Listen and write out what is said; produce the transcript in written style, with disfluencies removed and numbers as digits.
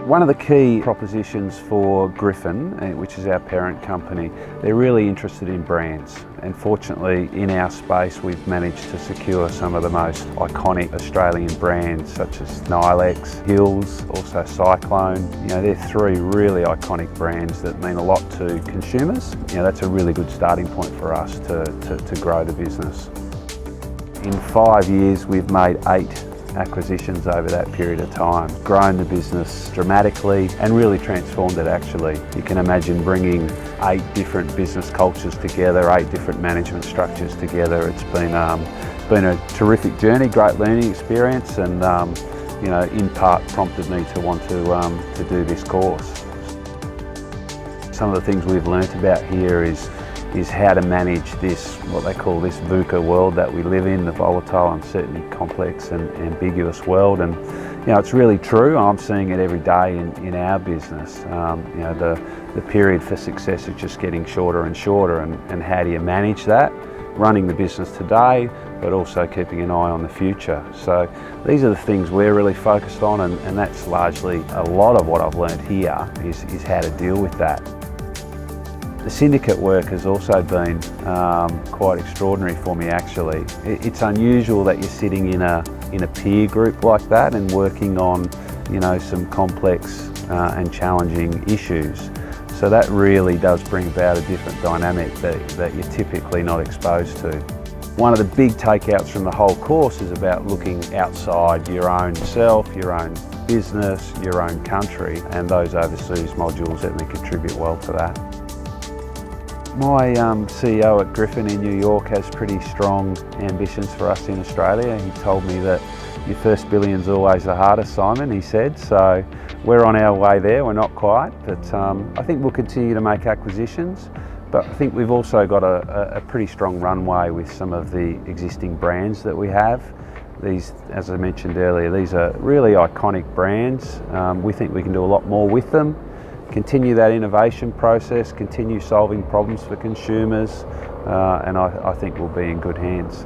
One of the key propositions for Griffin, which is our parent company, they're really interested in brands. And fortunately, in our space, we've managed to secure some of the most iconic Australian brands, such as Nilex, Hills, also Cyclone. They're three really iconic brands that mean a lot to consumers. That's a really good starting point for us to grow the business. In 5 years, we've made 8 acquisitions over that period of time, grown the business dramatically and really transformed it actually. You can imagine bringing 8 different business cultures together, 8 different management structures together. It's been a terrific journey, great learning experience, and in part prompted me to want to do this course. Some of the things we've learnt about here is how to manage this, what they call this VUCA world that we live in, the volatile, uncertain, complex and ambiguous world. And it's really true. I'm seeing it every day in our business. The period for success is just getting shorter and shorter, and how do you manage that? Running the business today, but also keeping an eye on the future. So these are the things we're really focused on, and that's largely a lot of what I've learned here is how to deal with that. The syndicate work has also been quite extraordinary for me actually. It's unusual that you're sitting in a peer group like that and working on some complex and challenging issues. So that really does bring about a different dynamic that you're typically not exposed to. One of the big takeouts from the whole course is about looking outside your own self, your own business, your own country, and those overseas modules certainly contribute well to that. My CEO at Griffin in New York has pretty strong ambitions for us in Australia. He told me that your first billion's always the hardest, Simon, he said. So we're on our way there, we're not quite, but I think we'll continue to make acquisitions. But I think we've also got a pretty strong runway with some of the existing brands that we have. These, as I mentioned earlier, these are really iconic brands. We think we can do a lot more with them. Continue that innovation process, continue solving problems for consumers, and I think we'll be in good hands.